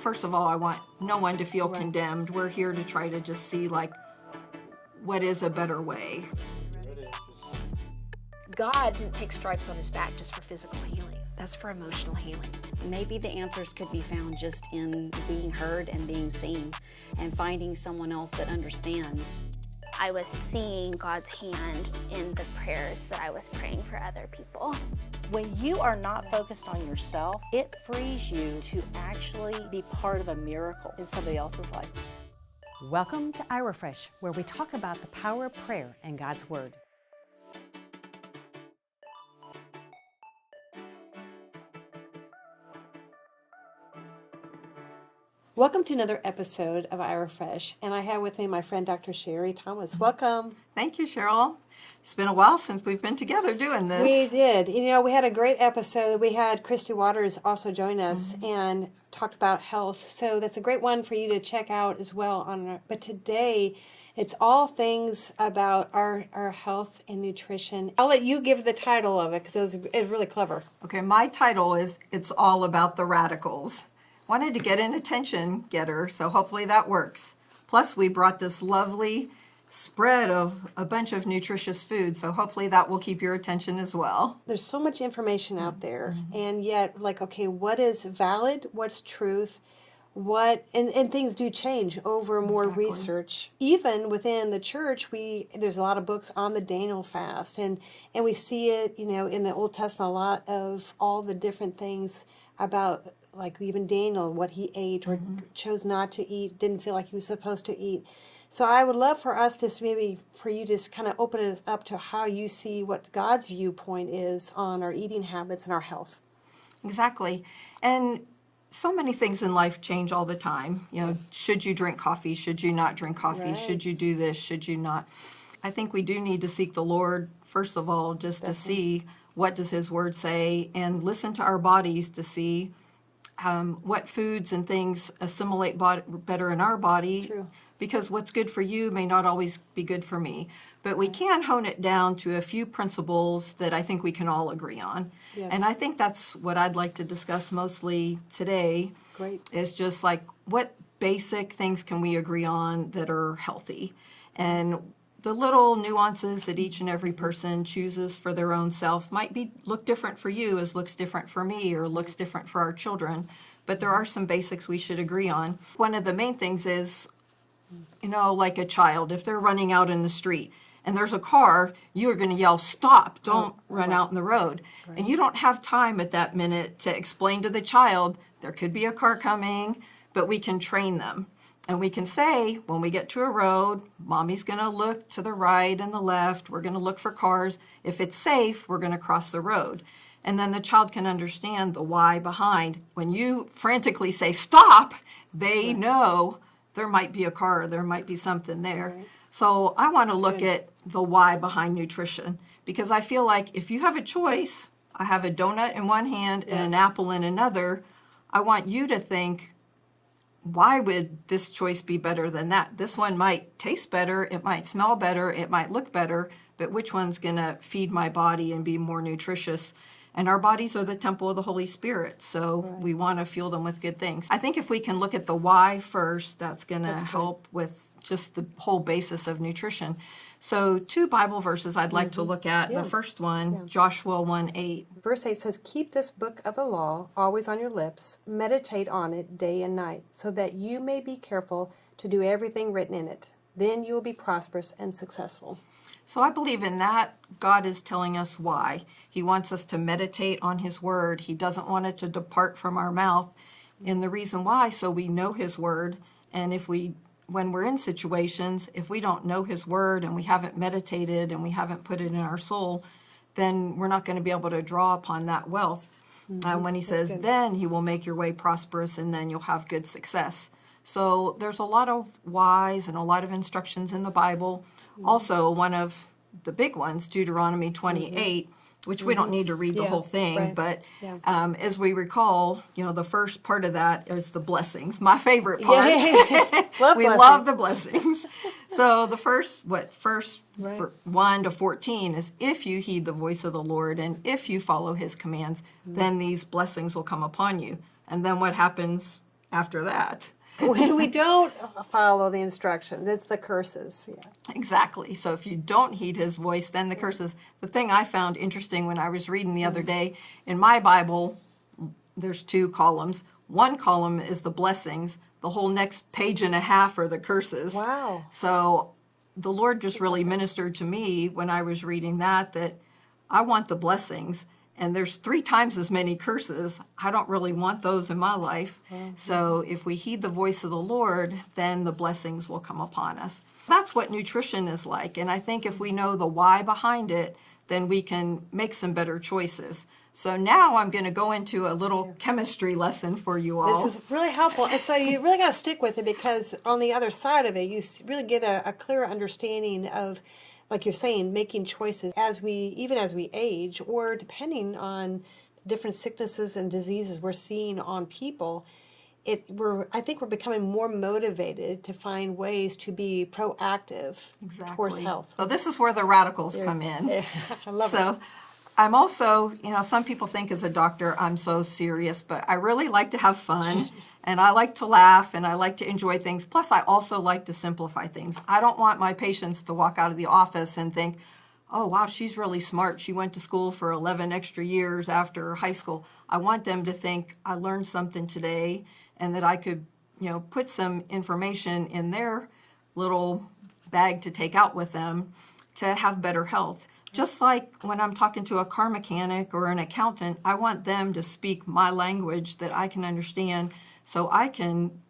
first of all, I want no one to feel condemned. We're here to try to just see, like, what is a better way. God didn't take stripes on his back just for physical healing. That's for emotional healing. Maybe the answers could be found just in being heard and being seen and finding someone else that understands. I was seeing God's hand in the prayers that I was praying for other people. When you are not focused on yourself, it frees you to actually be part of a miracle in somebody else's life. Welcome to iRefresh, where we talk about the power of prayer and God's Word. Welcome to another episode of iRefresh, and I have with me my friend Dr. Sherri Thomas. Welcome. Thank you, Cheryl. It's been a while since we've been together doing this. We did. You know, we had a great episode. We had Christy Waters also join us and talked about health. So that's a great one for you to check out as well. But today, it's all things about our health and nutrition. I'll let you give the title of it because it was really clever. Okay, my title is It's All About the Radicals. Wanted to get an attention getter, so hopefully that works. Plus, we brought this lovely spread of a bunch of nutritious food, so hopefully that will keep your attention as well. There's so much information out there, and yet, like, okay, what is valid? What's truth? And things do change over more research. Even within the church, there's a lot of books on the Daniel fast, and we see it, you know, in the Old Testament, a lot of all the different things about, like even Daniel, what he ate or chose not to eat, didn't feel like he was supposed to eat. So I would love for us to maybe, for you to kind of open it up to how you see what God's viewpoint is on our eating habits and our health. Exactly. And so many things in life change all the time. You know, should you drink coffee? Should you not drink coffee? Right. Should you do this? Should you not? I think we do need to seek the Lord, first of all, just to see what does His Word say, and listen to our bodies to see what foods and things assimilate better in our body. True. Because what's good for you may not always be good for me. But we can hone it down to a few principles that I think we can all agree on. Yes. And I think that's what I'd like to discuss mostly today. Great. Is just like what basic things can we agree on that are healthy. And the little nuances that each and every person chooses for their own self might look different for you as looks different for me or looks different for our children. But there are some basics we should agree on. One of the main things is, you know, like a child, if they're running out in the street and there's a car, you're going to yell, "Stop, don't run out in the road." Right. And you don't have time at that minute to explain to the child, there could be a car coming, but we can train them. And we can say, when we get to a road, Mommy's going to look to the right and the left. We're going to look for cars. If it's safe, we're going to cross the road. And then the child can understand the why behind. When you frantically say, "Stop," they know there might be a car, there might be something there. Right. So I want to look at the why behind nutrition, because I feel like if you have a choice, I have a donut in one hand and an apple in another, I want you to think, why would this choice be better than that? This one might taste better, it might smell better, it might look better, but which one's going to feed my body and be more nutritious? And our bodies are the temple of the Holy Spirit, so we want to fuel them with good things. I think if we can look at the why first, that's going to help with just the whole basis of nutrition. So 2 Bible verses I'd like to look at. The first one, Joshua 1:8. Verse 8 says, "Keep this book of the law always on your lips, meditate on it day and night, so that you may be careful to do everything written in it. Then you will be prosperous and successful." So I believe in that. God is telling us why. He wants us to meditate on His Word. He doesn't want it to depart from our mouth. And the reason why, so we know His Word. And when we're in situations, if we don't know His Word and we haven't meditated and we haven't put it in our soul, then we're not going to be able to draw upon that wealth. When He says, then He will make your way prosperous and then you'll have good success. So there's a lot of whys and a lot of instructions in the Bible. Also, one of the big ones, Deuteronomy 28, which we don't need to read the whole thing, but as we recall, you know, the first part of that is the blessings. My favorite part. We love the blessings. So the first 1 to 14 is, if you heed the voice of the Lord and if you follow His commands, then these blessings will come upon you. And then what happens after that. When we don't follow the instructions, it's the curses. Yeah. Exactly. So if you don't heed his voice, then the curses. The thing I found interesting when I was reading the other day, in my Bible, there's 2 columns. One column is the blessings. The whole next page and a half are the curses. Wow. So the Lord just really ministered to me when I was reading that I want the blessings. And there's 3 times as many curses. I don't really want those in my life. So if we heed the voice of the Lord, then the blessings will come upon us. That's what nutrition is like. And I think if we know the why behind it, then we can make some better choices. So now I'm going to go into a little chemistry lesson for you all. This is really helpful. And so you really got to stick with it, because on the other side of it, you really get a clearer understanding of, like you're saying, making choices even as we age, or depending on different sicknesses and diseases we're seeing on people. I think we're becoming more motivated to find ways to be proactive towards health. So this is where the radicals come in. I love it. So I'm also, some people think as a doctor I'm so serious, but I really like to have fun, and I like to laugh, and I like to enjoy things. Plus, I also like to simplify things. I don't want my patients to walk out of the office and think, oh, wow, she's really smart. She went to school for 11 extra years after high school. I want them to think, I learned something today, and that I could, put some information in their little bag to take out with them to have better health. Just like when I'm talking to a car mechanic or an accountant, I want them to speak my language that I can understand, so I can,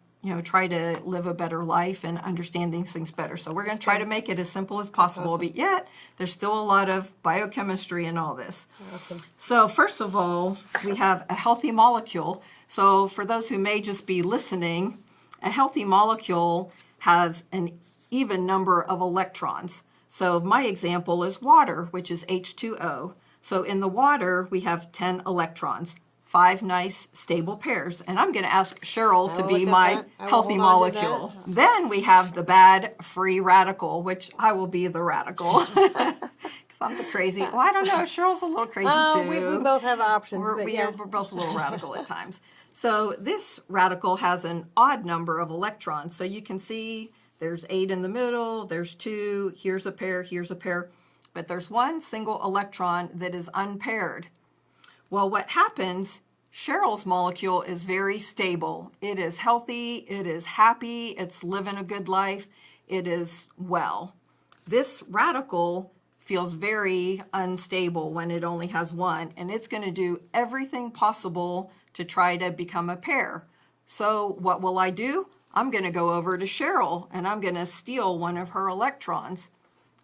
try to live a better life and understand these things better. So we're going to try to make it as simple as possible, but yet there's still a lot of biochemistry in all this. Awesome. So first of all, we have a healthy molecule. So for those who may just be listening, a healthy molecule has an even number of electrons. So my example is water, which is H2O. So in the water, we have 10 electrons, 5 nice stable pairs. And I'm going to ask Cheryl to be my healthy molecule. Then we have the bad free radical, which I will be the radical. Because I'm the crazy. Well, I don't know. Cheryl's a little crazy too. We both have options. We're both a little radical at times. So this radical has an odd number of electrons. So you can see there's 8 in the middle, there's 2, here's a pair, but there's one single electron that is unpaired. Well, what happens, Cheryl's molecule is very stable. It is healthy, it is happy, it's living a good life, it is well. This radical feels very unstable when it only has one, and it's going to do everything possible to try to become a pair. So what will I do? I'm going to go over to Cheryl, and I'm going to steal one of her electrons.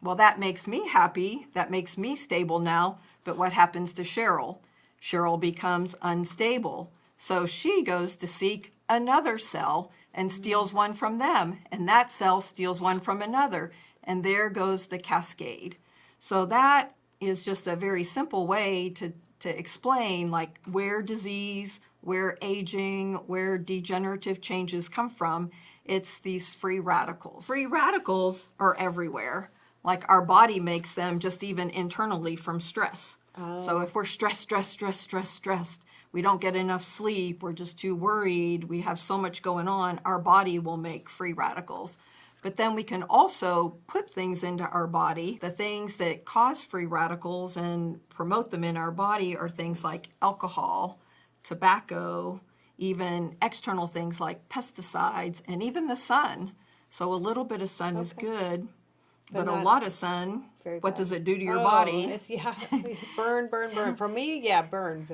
Well, that makes me happy. That makes me stable now. But what happens to Cheryl? Cheryl becomes unstable. So she goes to seek another cell and steals one from them. And that cell steals one from another. And there goes the cascade. So that is just a very simple way to explain like where disease, where aging, where degenerative changes come from. It's these free radicals. Free radicals are everywhere. Like our body makes them just even internally from stress. So if we're stressed, we don't get enough sleep, we're just too worried, we have so much going on, our body will make free radicals. But then we can also put things into our body. The things that cause free radicals and promote them in our body are things like alcohol, tobacco, even external things like pesticides, and even the sun. So a little bit of sun is good, but a lot of sun, what does it do to your body? It's, burn. For me, burn,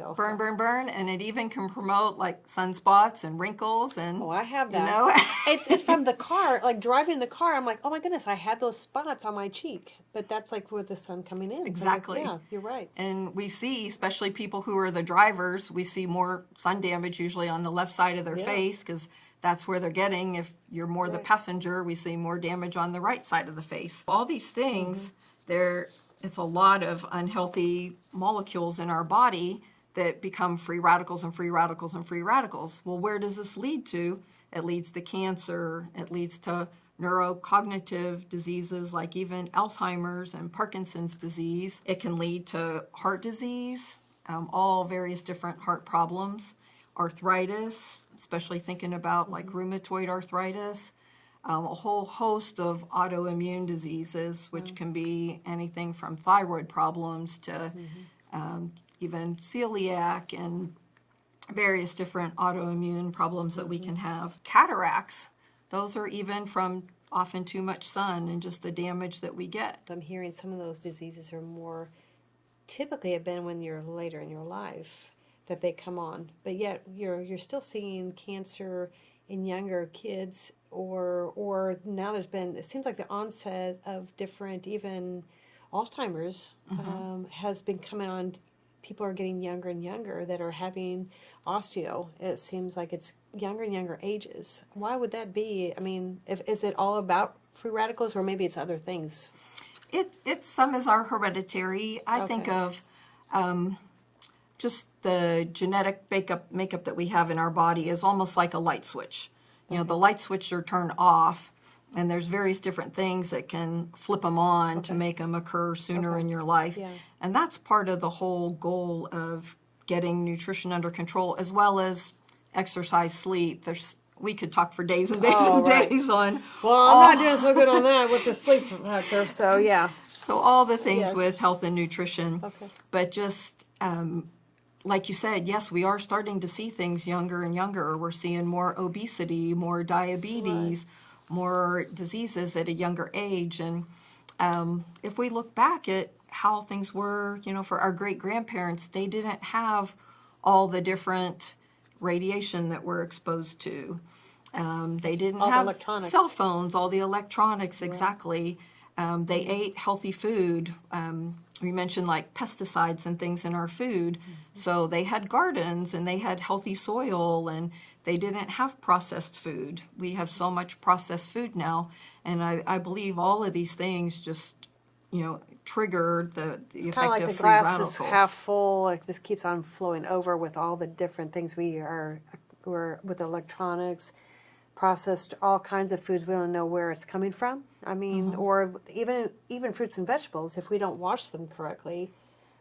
Burn, and it even can promote like sunspots and wrinkles and. Oh, I have that. It's from the car, like driving in the car. I'm like, oh my goodness, I had those spots on my cheek, but that's like with the sun coming in. Exactly. Like, yeah, you're right. And we see, especially people who are the drivers, we see more sun damage usually on the left side of their face because that's where they're getting. If you're more the passenger, we see more damage on the right side of the face. All these things, it's a lot of unhealthy molecules in our body that become free radicals and free radicals and free radicals. Well, where does this lead to? It leads to cancer. It leads to neurocognitive diseases like even Alzheimer's and Parkinson's disease. It can lead to heart disease, all various different heart problems. arthritis, especially thinking about like rheumatoid arthritis, a whole host of autoimmune diseases, which can be anything from thyroid problems to even celiac and various different autoimmune problems that we can have. Cataracts, those are even from often too much sun and just the damage that we get. I'm hearing some of those diseases are more typically have been when you're later in your life that they come on, but yet you're still seeing cancer in younger kids, or now there's been, it seems like the onset of different, even Alzheimer's has been coming on. People are getting younger and younger that are having osteo. It seems like it's younger and younger ages. Why would that be? I mean, is it all about free radicals, or maybe it's other things? It's some is our hereditary. I think of just the genetic makeup that we have in our body is almost like a light switch. You know, the light switch are turned off, and there's various different things that can flip them on to make them occur sooner in your life. Yeah. And that's part of the whole goal of getting nutrition under control, as well as exercise, sleep. We could talk for days and days days on. Well, I'm not doing so good on that with the sleep factor, so yeah. So all the things Yes. with health and nutrition. Okay. But just like you said, yes, we are starting to see things younger and younger. We're seeing more obesity, more diabetes, more diseases at a younger age. And if we look back at how things were, you know, for our great-grandparents, they didn't have all the different radiation that we're exposed to. They didn't All the have electronics. cell phones, all the electronics, exactly. They ate healthy food. We mentioned like pesticides and things in our food. So they had gardens and they had healthy soil, and they didn't have processed food. We have so much processed food now, and I believe all of these things just, you know, trigger the Kind effect of like of the free glass radicals. is half full. It just keeps on flowing over with all the different things we're with electronics, processed all kinds of foods. We don't know where it's coming from. I mean, or even fruits and vegetables. If we don't wash them correctly,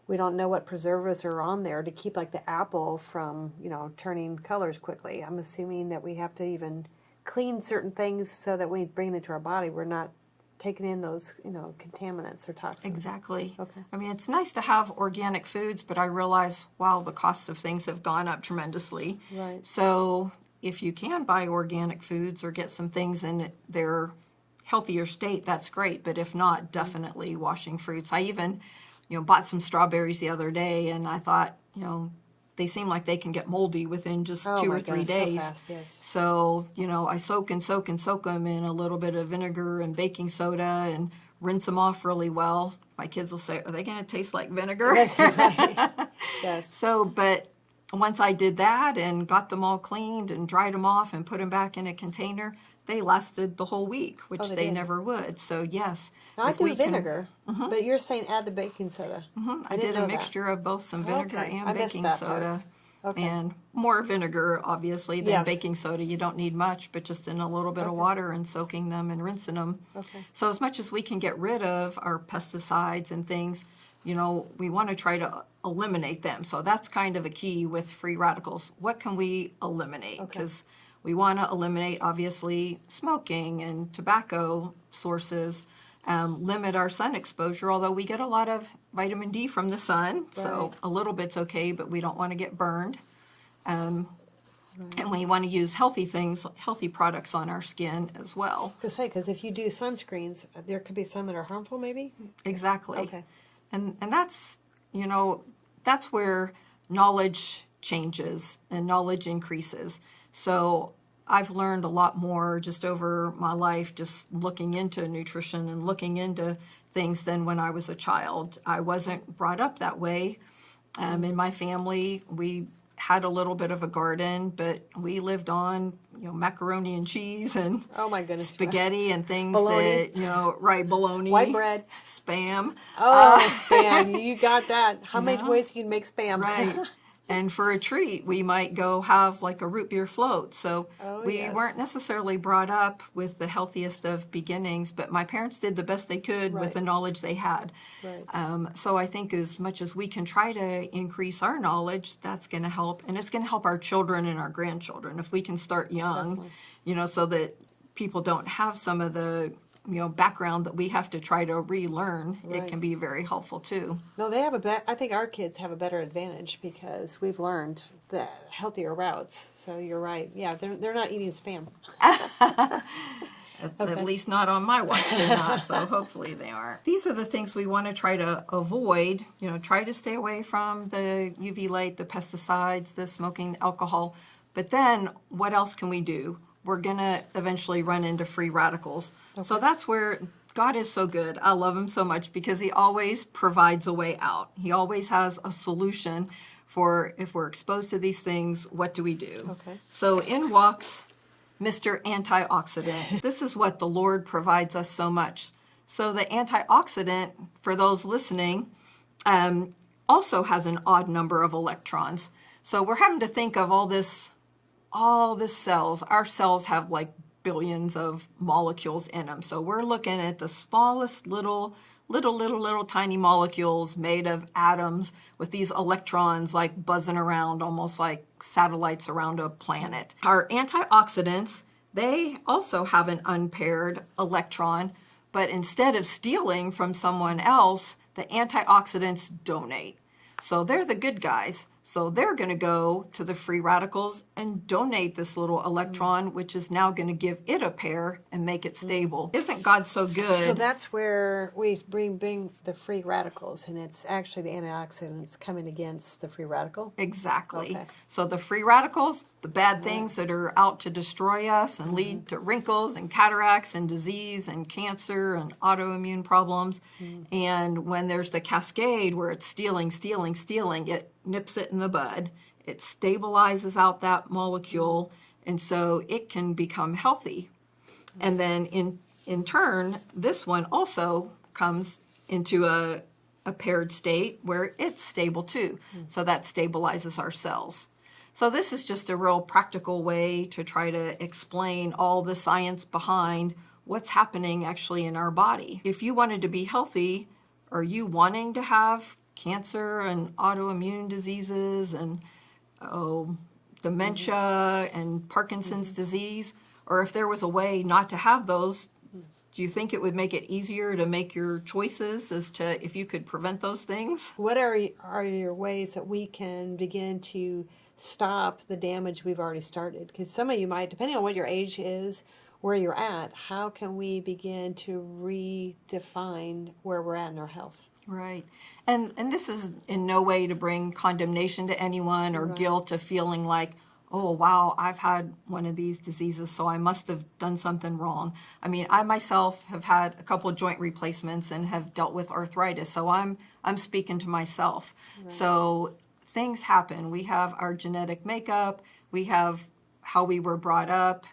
we don't know what preservatives are on there to keep like the apple from, you know, turning colors quickly. I'm assuming that we have to even clean certain things so that when we bring it into our body, we're not taking in those, you know, contaminants or toxins. Exactly. Okay. I mean, it's nice to have organic foods, but I realize, wow, the costs of things have gone up tremendously. Right. So if you can buy organic foods or get some things in their healthier state, that's great. But if not, definitely washing fruits. I even, you know, bought some strawberries the other day, and I thought, you know, they seem like they can get moldy within just 2 or 3 goodness, days. so fast, yes. So, you know, I soak them in a little bit of vinegar and baking soda and rinse them off really well. My kids will say, are they going to taste like vinegar? Yes. So, but once I did that and got them all cleaned and dried them off and put them back in a container, they lasted the whole week, which Oh, they they did. never would. So, yes. Now, I if do we can- vinegar, but you're saying add the baking soda. I didn't did a know that. mixture of both some vinegar Okay, and I missed baking that part. soda. Okay. And more vinegar, obviously, than Yes. baking soda. You don't need much, but just in a little bit of water and soaking them and rinsing them. Okay. So as much as we can get rid of our pesticides and things, you know, we want to try to eliminate them. So that's kind of a key with free radicals. What can we eliminate? Okay. Because we want to eliminate, obviously, smoking and tobacco sources, limit our sun exposure, although we get a lot of vitamin D from the sun, so Right. a little bit's okay, but we don't want to get burned. And we want to use healthy things, healthy products on our skin as well. Because if you do sunscreens, there could be some that are harmful, maybe? Exactly. Okay. And that's, you know, that's where knowledge changes and knowledge increases. So I've learned a lot more just over my life, just looking into nutrition and looking into things than when I was a child. I wasn't brought up that way. In my family, we had a little bit of a garden, but we lived on, you know, macaroni and cheese and Oh, my goodness. spaghetti and things Bologna. that, you know, bologna. White bread. Spam. Oh, spam. You got that. How many ways you can make spam? Right. And for a treat, we might go have like a root beer float. So we yes. weren't necessarily brought up with the healthiest of beginnings, but my parents did the best they could with the knowledge they had. Right. So I think as much as we can try to increase our knowledge, that's going to help. And it's going to help our children and our grandchildren if we can start young, so that people don't have some of the background that we have to try to relearn. It Right. can be very helpful too. No, they have I think our kids have a better advantage because we've learned the healthier routes. So you're right. Yeah, they're not eating Spam. At least not on my watch, they're not, so hopefully they aren't. These are the things we want to try to avoid. Try to stay away from the UV light, the pesticides, the smoking, alcohol. But then what else can we do? We're going to eventually run into free radicals. So that's where God is so good. I love him so much because he always provides a way out. He always has a solution for if we're exposed to these things, what do we do? Okay. So in walks Mr. Antioxidant. This is what the Lord provides us so much. So the antioxidant, for those listening, also has an odd number of electrons. So we're having to think of all this cells. Our cells have like billions of molecules in them. So we're looking at the smallest little tiny molecules made of atoms with these electrons like buzzing around, almost like satellites around a planet. Our antioxidants, they also have an unpaired electron, but instead of stealing from someone else, the antioxidants donate. So they're the good guys. So they're going to go to the free radicals and donate this little electron, which is now going to give it a pair and make it stable. Isn't God so good? So that's where we bring the free radicals, and it's actually the antioxidants coming against the free radical. Exactly. Okay. So the free radicals, the bad things that are out to destroy us and lead to wrinkles and cataracts and disease and cancer and autoimmune problems. And when there's the cascade where it's stealing, it nips it in the bud. It stabilizes out that molecule, and so it can become healthy. And then in turn, this one also comes into a paired state where it's stable too. So that stabilizes our cells. So this is just a real practical way to try to explain all the science behind what's happening actually in our body. If you wanted to be healthy, are you wanting to have cancer and autoimmune diseases and dementia and Parkinson's disease? Or if there was a way not to have those, do you think it would make it easier to make your choices as to if you could prevent those things? What are your ways that we can begin to stop the damage we've already started? Because some of you might, depending on what your age is, where you're at, how can we begin to redefine where we're at in our health? Right. And this is in no way to bring condemnation to anyone or guilt of feeling like, oh, wow, I've had one of these diseases, so I must have done something wrong. I mean, I myself have had a couple of joint replacements and have dealt with arthritis, so I'm speaking to myself. Right. So things happen. We have our genetic makeup. We have how we were brought up,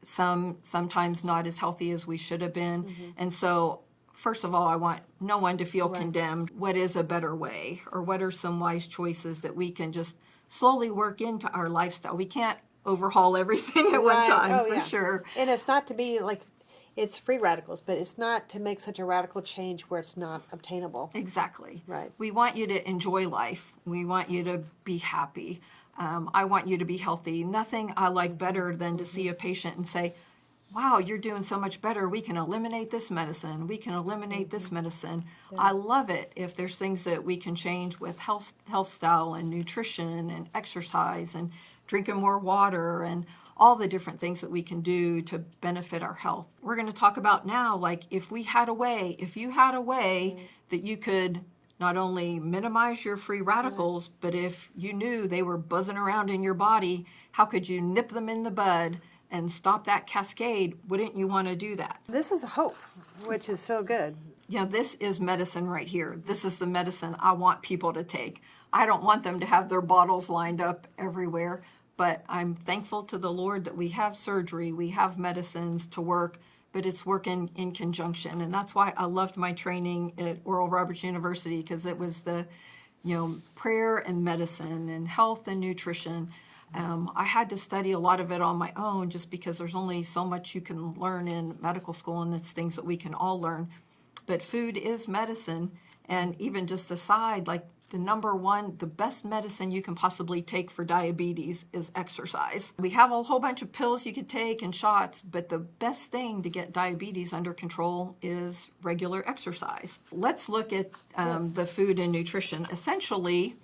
sometimes not as healthy as we should have been. And so first of all, I want no one to feel condemned. What is a better way, or what are some wise choices that we can just slowly work into our lifestyle? We can't overhaul everything at one time, for sure. And it's not to be like, it's free radicals, but it's not to make such a radical change where it's not obtainable. Exactly. Right. We want you to enjoy life. We want you to be happy. I want you to be healthy. Nothing I like better than to see a patient and say, wow, you're doing so much better. We can eliminate this medicine. We can eliminate this medicine. Yeah. I love it if there's things that we can change with health style and nutrition and exercise and drinking more water and all the different things that we can do to benefit our health. We're going to talk about now, like if you had a way that you could not only minimize your free radicals, but if you knew they were buzzing around in your body, how could you nip them in the bud and stop that cascade? Wouldn't you want to do that? This is hope, which is so good. This is medicine right here. This is the medicine I want people to take. I don't want them to have their bottles lined up everywhere, but I'm thankful to the Lord that we have surgery, we have medicines to work, but it's working in conjunction. And that's why I loved my training at Oral Roberts University, because it was the prayer and medicine and health and nutrition. I had to study a lot of it on my own just because there's only so much you can learn in medical school, and it's things that we can all learn. But food is medicine, and even just aside, like the number one, the best medicine you can possibly take for diabetes is exercise. We have a whole bunch of pills you could take and shots, but the best thing to get diabetes under control is regular exercise. Let's look at the food and nutrition. Essentially,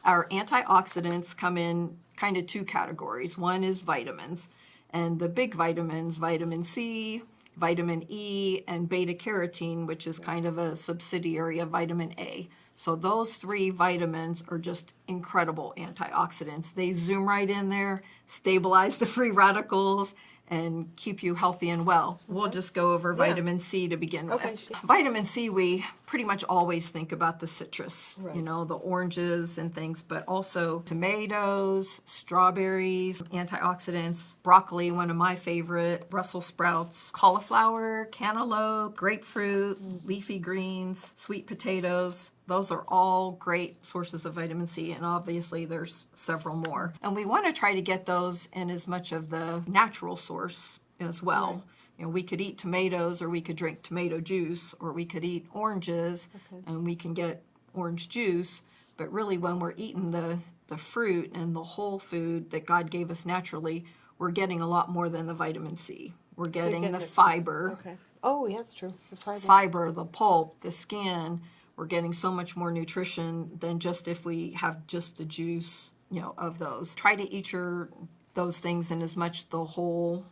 our antioxidants come in kind of two categories. One is vitamins, and the big vitamins, vitamin C, vitamin E, and beta carotene, which is kind of a subsidiary of vitamin A. So those three vitamins are just incredible antioxidants. They zoom right in there, stabilize the free radicals, and keep you healthy and well. We'll just go over vitamin C to begin with. Vitamin C, we pretty much always think about the citrus, the oranges and things, but also tomatoes, strawberries, antioxidants, broccoli, one of my favorite, Brussels sprouts, cauliflower, cantaloupe, grapefruit, leafy greens, sweet potatoes. Those are all great sources of vitamin C, and obviously there's several more. And we want to try to get those in as much of the natural source as well. We could eat tomatoes, or we could drink tomato juice, or we could eat oranges, and we can get orange juice. But really, when we're eating the fruit and the whole food that God gave us naturally, we're getting a lot more than the vitamin C. We're getting the fiber. Oh, yeah, that's true. The fiber, the pulp, the skin. We're getting so much more nutrition than just if we have just the juice, of those. Try to eat those things in as much the whole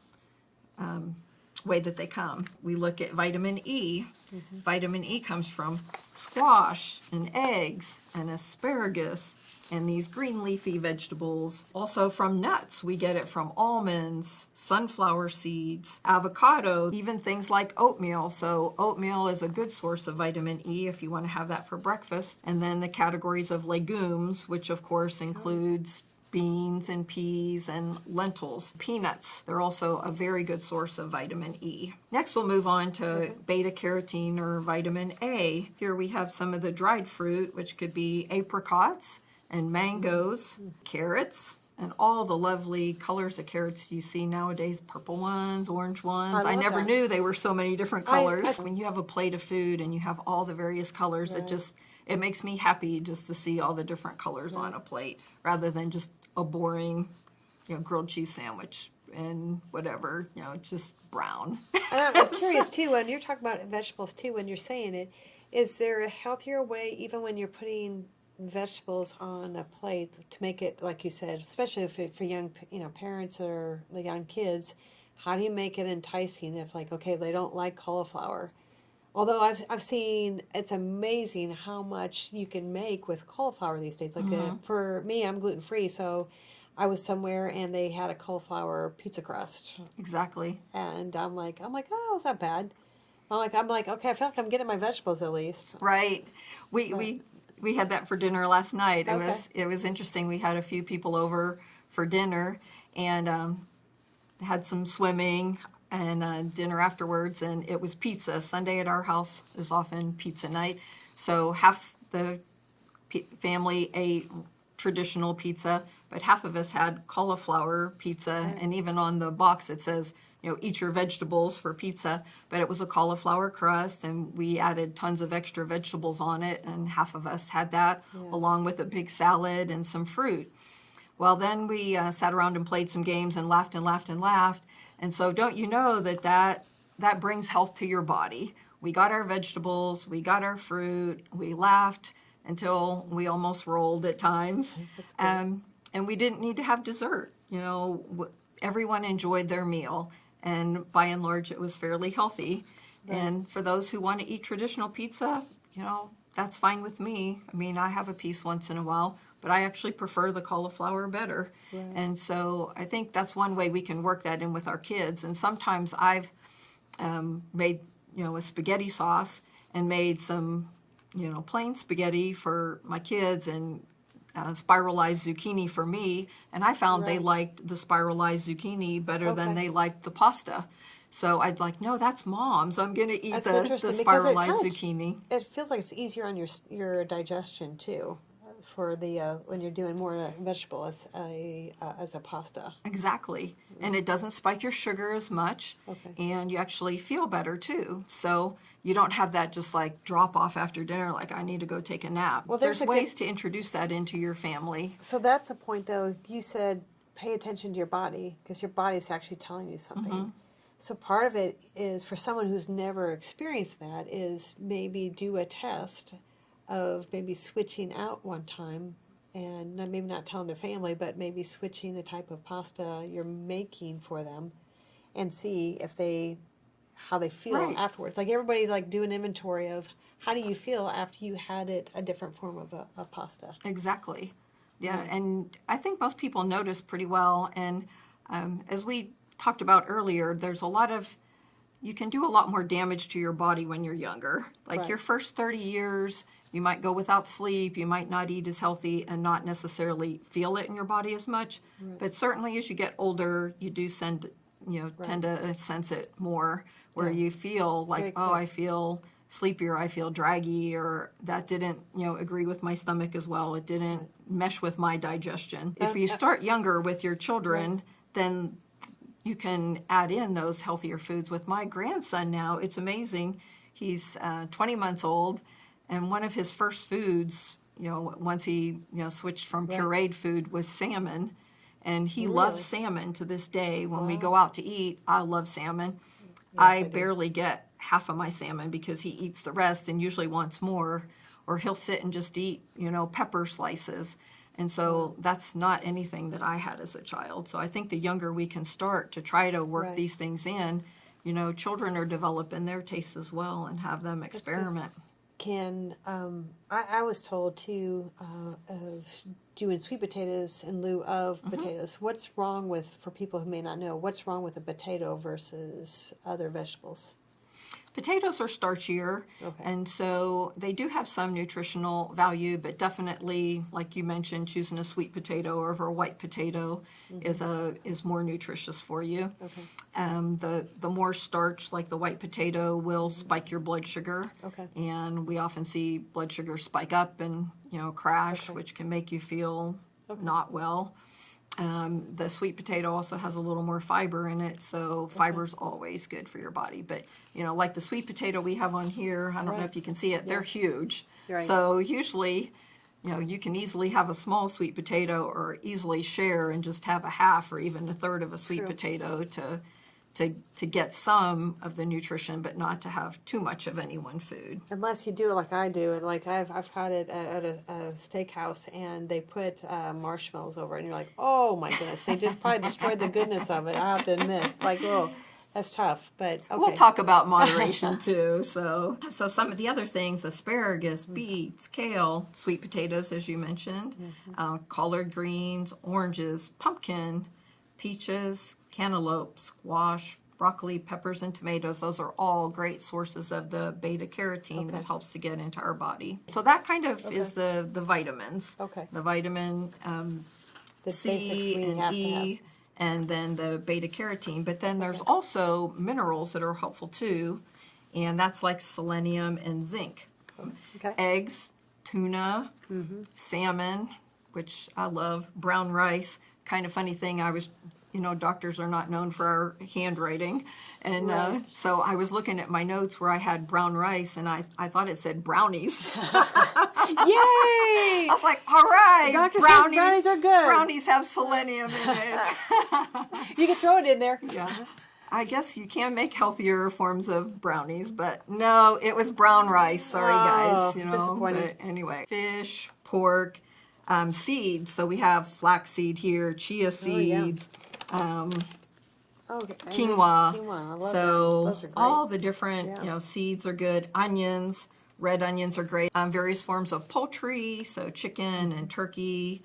way that they come. We look at vitamin E. Vitamin E comes from squash and eggs and asparagus and these green leafy vegetables. Also from nuts. We get it from almonds, sunflower seeds, avocado, even things like oatmeal. So oatmeal is a good source of vitamin E if you want to have that for breakfast. And then the categories of legumes, which of course includes beans and peas and lentils. Peanuts, they're also a very good source of vitamin E. Next, we'll move on to beta carotene or vitamin A. Here we have some of the dried fruit, which could be apricots and mangoes, carrots, and all the lovely colors of carrots you see nowadays, purple ones, orange ones. I never knew they were so many different colors. When you have a plate of food and you have all the various colors, it makes me happy just to see all the different colors on a plate, rather than just a boring, grilled cheese sandwich and whatever, just brown. And I'm curious too, when you're talking about vegetables too, when you're saying it, is there a healthier way, even when you're putting vegetables on a plate, to make it, like you said, especially for young, parents or the young kids, how do you make it enticing if, they don't like cauliflower? Although I've seen, it's amazing how much you can make with cauliflower these days. For me, I'm gluten free, so I was somewhere and they had a cauliflower pizza crust. Exactly. And I'm like, oh, is that bad? I'm like, okay, I feel like I'm getting my vegetables at least. Right. We had that for dinner last night. It was interesting. We had a few people over for dinner and had some swimming and dinner afterwards, and it was pizza. Sunday at our house is often pizza night. So half the family ate traditional pizza, but half of us had cauliflower pizza, and even on the box it says, eat your vegetables for pizza, but it was a cauliflower crust, and we added tons of extra vegetables on it, and half of us had that, along with a big salad and some fruit. Well, then we sat around and played some games and laughed and laughed and laughed. And so don't you know that brings health to your body? We got our vegetables, we got our fruit, we laughed until we almost rolled at times. And we didn't need to have dessert. Everyone enjoyed their meal. And by and large, it was fairly healthy. Right. And for those who want to eat traditional pizza, that's fine with me. I mean, I have a piece once in a while, but I actually prefer the cauliflower better. Right. And so I think that's one way we can work that in with our kids. And sometimes I've made, a spaghetti sauce and made some, plain spaghetti for my kids and spiralized zucchini for me. And I found they liked the spiralized zucchini better than they liked the pasta. So I'd no, that's Mom's. I'm going to eat the spiralized zucchini. It feels like it's easier on your digestion too. for the when you're doing more vegetable as a pasta. Exactly. And it doesn't spike your sugar as much. Okay. And you actually feel better too. So you don't have that just like drop off after dinner, like I need to go take a nap. Well, there's there's a ways good- to introduce that into your family. So that's a point, though. You said pay attention to your body because your body's actually telling you something. So part of it is for someone who's never experienced that is maybe do a test of maybe switching out one time and maybe not telling their family, but maybe switching the type of pasta you're making for them and see if how they feel Right. afterwards. Like everybody do an inventory of how do you feel after you had a different form of pasta. Exactly. Yeah, and I think most people notice pretty well. And as we talked about earlier, there's you can do a lot more damage to your body when you're younger. Like Right. your first 30 years, you might go without sleep, you might not eat as healthy and not necessarily feel it in your body as much. But certainly as you get older, you do tend to sense it more, where you feel like, Very oh, quick. I feel sleepier, I feel draggy, or that didn't, agree with my stomach as well. It didn't mesh with my digestion. If you start younger with your children, then you can add in those healthier foods. With my grandson now, it's amazing. He's 20 months old, and one of his first foods, once he, switched from pureed food, was salmon. And he loves salmon to this day. When we go out to eat, I love salmon. I barely get half of my salmon because he eats the rest and usually wants more, or he'll sit and just eat, pepper slices. And so that's not anything that I had as a child. So I think the younger we can start to try to work Right. these things in, children are developing their tastes as well and have them experiment. Can I was told too of doing sweet potatoes in lieu of potatoes. What's wrong for people who may not know, what's wrong with a potato versus other vegetables? Potatoes are starchier, Okay. and so they do have some nutritional value, but definitely, like you mentioned, choosing a sweet potato over a white potato is more nutritious for you. Okay. The more starch, like the white potato, will spike your blood sugar. Okay. And we often see blood sugar spike up and crash, Okay. which can make you feel not well. The sweet potato also has a little more fiber in it, so fiber's always good for your body. But, like the sweet potato we have on here, I don't know Right. if you can see it, they're huge. Right. So usually, you can easily have a small sweet potato or easily share and just have a half or even a third of a sweet True. potato to get some of the nutrition, but not to have too much of any one food. Unless you do it like I do, and like I've had it at a steakhouse, and they put marshmallows over it, and you're like, oh my goodness, they just probably destroyed the goodness of it. I have to admit, that's tough. But okay. We'll talk about moderation too. So some of the other things: asparagus, beets, kale, sweet potatoes, as you mentioned, collard greens, oranges, pumpkin, peaches, cantaloupe, squash, broccoli, peppers, and tomatoes. Those are all great sources of the beta carotene that helps to get into our body. So that kind of is the vitamins. Okay. The vitamin The C basics we and have to E, have. and then the beta carotene. But then there's also minerals that are helpful too, and that's like selenium and zinc. Okay. Eggs, tuna, salmon, which I love, brown rice. Kind of funny thing, doctors are not known for our handwriting. And so I was looking at my notes where I had brown rice, and I thought it said brownies. Yay! I was like, all right, Doctor says brownies are good. Brownies have selenium in it. You can throw it in there. Yeah. I guess you can make healthier forms of brownies, but no, it was brown rice. Sorry, guys. Disappointing. But anyway, fish, pork, seeds. So we have flaxseed here, chia seeds, Okay. quinoa. Quinoa. I love So that. Those are great. all the different seeds are good. Onions, red onions are great. Various forms of poultry, so chicken and turkey,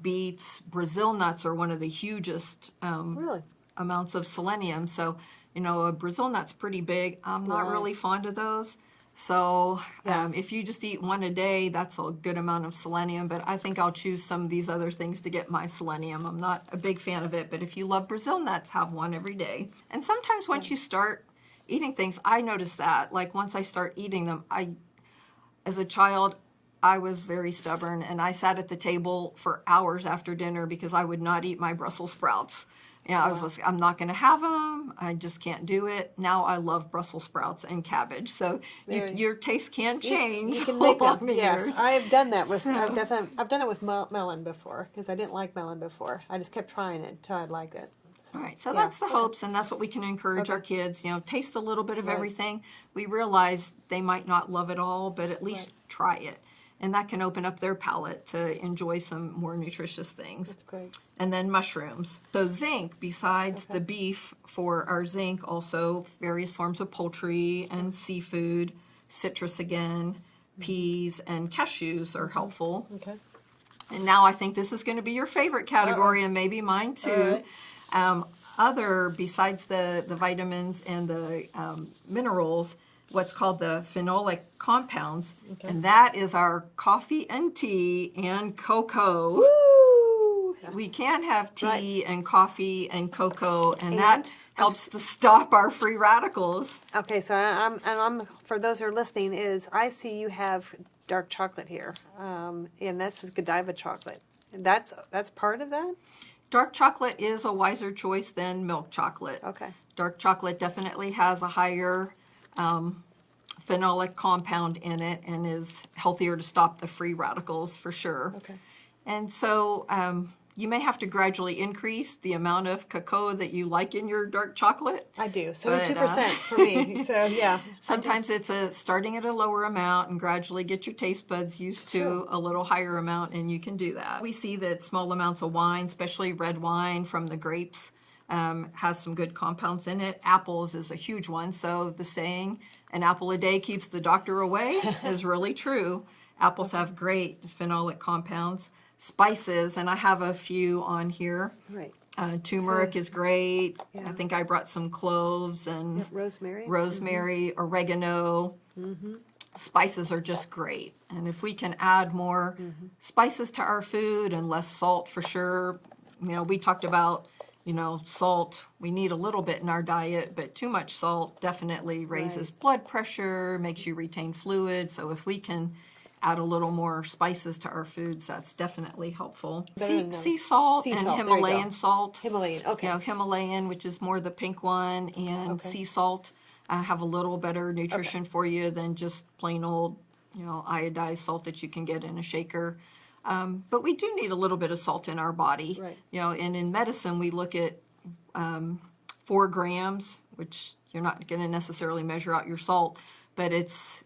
beets. Brazil nuts are one of the hugest Really? amounts of selenium. So, a Brazil nut's pretty big. I'm not Right. really fond of those. So Yeah. if you just eat one a day, that's a good amount of selenium. But I think I'll choose some of these other things to get my selenium. I'm not a big fan of it. But if you love Brazil nuts, have one every day. And sometimes once you start eating things, I notice that. Like once I start eating them, as a child, I was very stubborn, and I sat at the table for hours after dinner because I would not eat my Brussels sprouts. I was just, I'm not going to have them. I just can't do it. Now I love Brussels sprouts and cabbage. So your taste can change. You can make them. along the Yes, years. I've done that with. So- I've done it with melon before because I didn't like melon before. I just kept trying it until I liked it. So, All right, so yeah. that's the hopes, and that's what we can encourage our kids. Taste a little bit of everything. We realize they might not love it all, but at least try it. And that can open up their palate to enjoy some more nutritious things. That's great. And then mushrooms. So zinc, besides the beef for our zinc, also various forms of poultry and seafood, citrus again, peas and cashews are helpful. Okay. And now I think this is going to be your favorite category and maybe mine too. Other, besides the vitamins and the minerals, what's called the phenolic compounds, and that is our coffee and tea and cocoa. Woo! We can have tea and coffee and cocoa, and that helps to stop our free radicals. Okay, so I'm for those who are listening, is I see you have dark chocolate here, and that's Godiva chocolate. And that's part of that. Dark chocolate is a wiser choice than milk chocolate. Okay. Dark chocolate definitely has a higher phenolic compound in it and is healthier to stop the free radicals for sure. Okay. And so you may have to gradually increase the amount of cacao that you like in your dark chocolate. I do. So But, 2% for me. So yeah. Sometimes it's starting at a lower amount and gradually get your taste buds used to a little higher amount, and you can do that. We see that small amounts of wine, especially red wine from the grapes, has some good compounds in it. Apples is a huge one, so the saying, an apple a day keeps the doctor away, is really true. Apples have great phenolic compounds. Spices, and I have a few on here. Right. Turmeric is great. Yeah. I think I brought some cloves and Rosemary. oregano. Spices are just great. And if we can add more spices to our food and less salt for sure. We talked about, salt. We need a little bit in our diet, but too much salt definitely raises blood pressure, makes you retain fluid. So if we can add a little more spices to our foods, that's definitely helpful. Sea salt Sea and salt, there you go. Himalayan salt. Himalayan, okay. Himalayan, which is more the pink one, and sea salt have a little better nutrition for you than just plain old, iodized salt that you can get in a shaker. But we do need a little bit of salt in our body. Right. And in medicine, we look at 4 grams, which you're not going to necessarily measure out your salt, but it's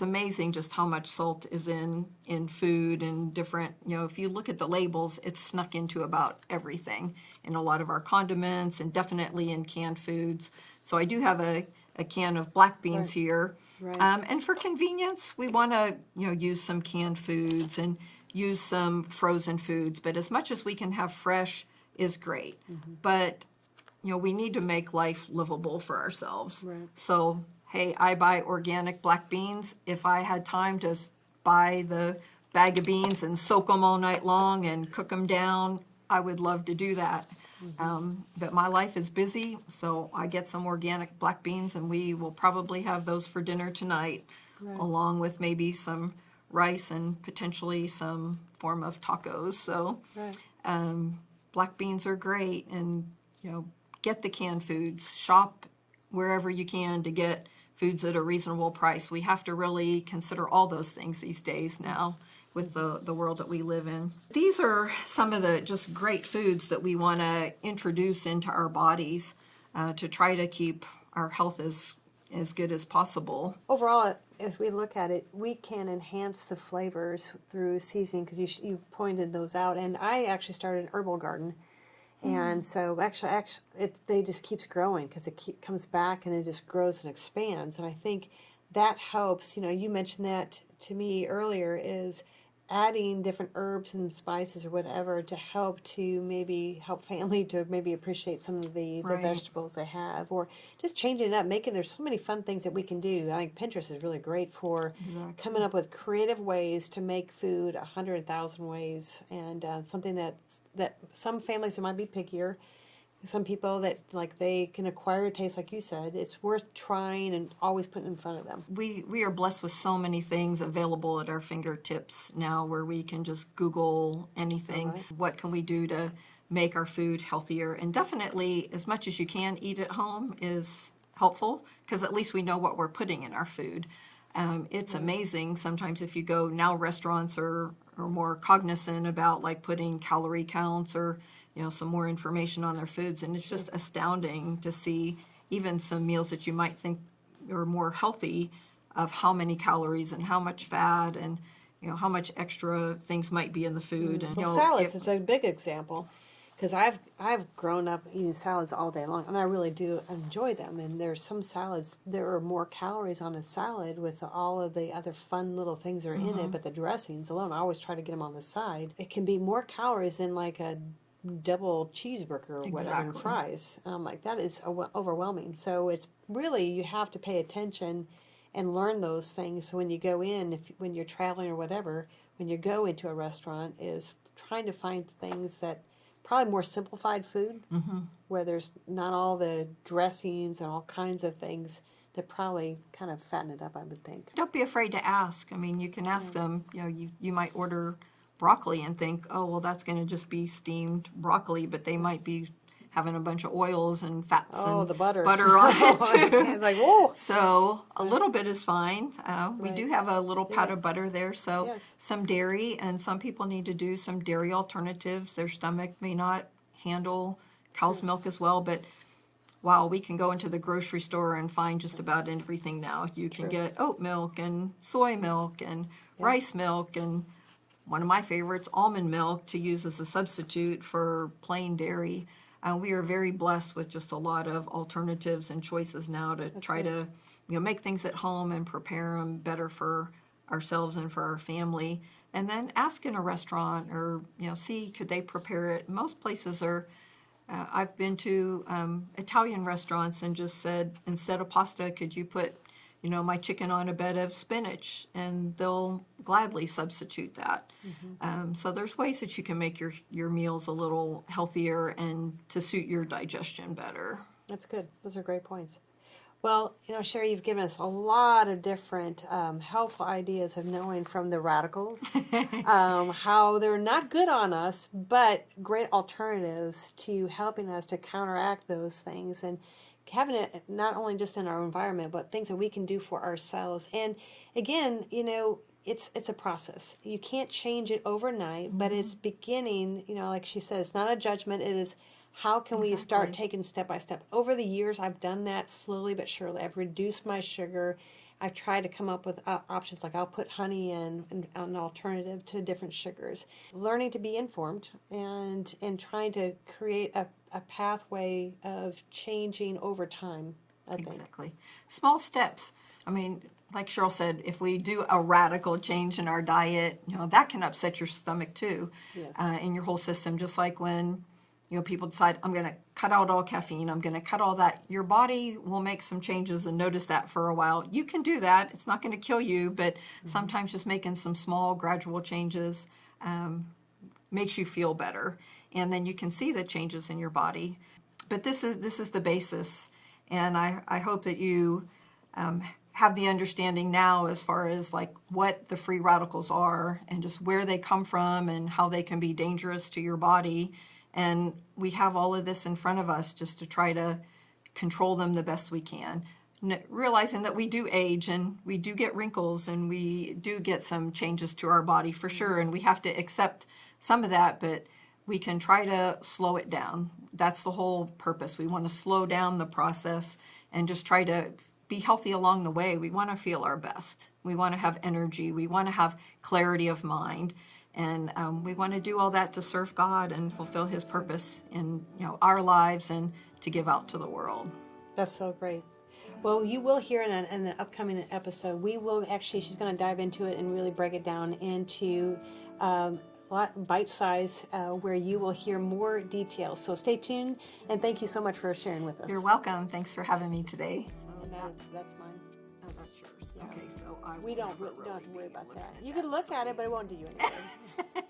amazing just how much salt is in food and different, if you look at the labels, it's snuck into about everything in a lot of our condiments and definitely in canned foods. So I do have a can of black beans here. Right. And for convenience, we want to, use some canned foods and use some frozen foods, but as much as we can have fresh is great. But, we need to make life livable for ourselves. Right. So hey, I buy organic black beans. If I had time to buy the bag of beans and soak them all night long and cook them down, I would love to do that. But my life is busy, so I get some organic black beans, and we will probably have those for dinner tonight, along with maybe some rice and potentially some form of tacos. So black beans are great, and get the canned foods. Shop wherever you can to get foods at a reasonable price. We have to really consider all those things these days now with the world that we live in. These are some of the just great foods that we want to introduce into our bodies to try to keep our health as good as possible. Overall, as we look at it, we can enhance the flavors through seasoning because you pointed those out. And I actually started an herbal garden. And so actually they just keeps growing because it comes back and it just grows and expands. And I think that helps. You mentioned that to me earlier, is adding different herbs and spices or whatever to help family to maybe appreciate some of the vegetables they have, or just changing it up, there's so many fun things that we can do. I think Pinterest is really great for coming up with creative ways to make food 100,000 ways, and something that some families that might be pickier Some people that like they can acquire a taste, like you said, it's worth trying and always putting in front of them. We are blessed with so many things available at our fingertips now where we can just Google anything. All right. What can we do to make our food healthier? And definitely, as much as you can eat at home is helpful because at least we know what we're putting in our food. It's amazing sometimes if you go now, restaurants are more cognizant about like putting calorie counts or some more information on their foods, and it's just astounding to see even some meals that you might think are more healthy of how many calories and how much fat and how much extra things might be in the food. And Well, salads is a big example because I've grown up eating salads all day long, and I really do enjoy them. And there's some salads, there are more calories on a salad with all of the other fun little things that are in it, but the dressings alone, I always try to get them on the side. It can be more calories than like a double cheeseburger or whatever and Exactly. fries. Like that is overwhelming. So it's really, you have to pay attention and learn those things. So when you go in, when you're traveling or whatever, when you go into a restaurant, is trying to find things that probably more simplified food, where there's not all the dressings and all kinds of things that probably kind of fatten it up, I would think. Don't be afraid to ask. I mean, you can ask them, you might order broccoli and think, oh, well, that's going to just be steamed broccoli, but they might be having a bunch of oils and fats and the butter. on it too. It's like, oh. So a little bit is fine. We Right. do have a little pat of butter there, so Yes. some dairy, and some people need to do some dairy alternatives. Their stomach may not handle cow's milk as well, but wow, we can go into the grocery store and find just about everything now. You can get oat milk and soy milk and rice milk and one of my favorites, almond milk, to use as a substitute for plain dairy. We are very blessed with just a lot of alternatives and choices now to try to make things at home and prepare them better for ourselves and for our family. And then ask in a restaurant or see, could they prepare it? Most places are. I've been to Italian restaurants and just said, instead of pasta, could you put my chicken on a bed of spinach, and they'll gladly substitute that. So there's ways that you can make your meals a little healthier and to suit your digestion better. That's good. Those are great points. Well, Sherri, you've given us a lot of different helpful ideas of knowing from the radicals how they're not good on us, but great alternatives to helping us to counteract those things and having it not only just in our environment, but things that we can do for ourselves. And again, it's a process. You can't change it overnight, but it's beginning, like she said, it's not a judgment. It is how can we start taking step by step. Over the years, I've done that slowly but surely. I've reduced my sugar. I've tried to come up with options like I'll put honey in an alternative to different sugars. Learning to be informed and trying to create a pathway of changing over time, I think. Exactly. Small steps. I mean, like Cheryl said, if we do a radical change in our diet, that can upset your stomach too, Yes. in your whole system. Just like when people decide, I'm going to cut out all caffeine, I'm going to cut all that. Your body will make some changes and notice that for a while. You can do that. It's not going to kill you, but sometimes just making some small, gradual changes makes you feel better. And then you can see the changes in your body. But this is the basis. And I hope that you have the understanding now as far as like what the free radicals are and just where they come from and how they can be dangerous to your body. And we have all of this in front of us just to try to control them the best we can. Realizing that we do age and we do get wrinkles and we do get some changes to our body for sure. And we have to accept some of that, but we can try to slow it down. That's the whole purpose. We want to slow down the process and just try to be healthy along the way. We want to feel our best. We want to have energy. We want to have clarity of mind. And we want to do all that to serve God and fulfill His purpose in our lives and to give out to the world. That's so great. Well, you will hear in the upcoming episode, we will actually, she's going to dive into it and really break it down into bite size where you will hear more details. So stay tuned, and thank you so much for sharing with us. You're welcome. Thanks for having me today. And that's mine. Oh, that's yours. Yeah. Okay, so I We don't have to worry about that. You can look at it, but it won't do you any good.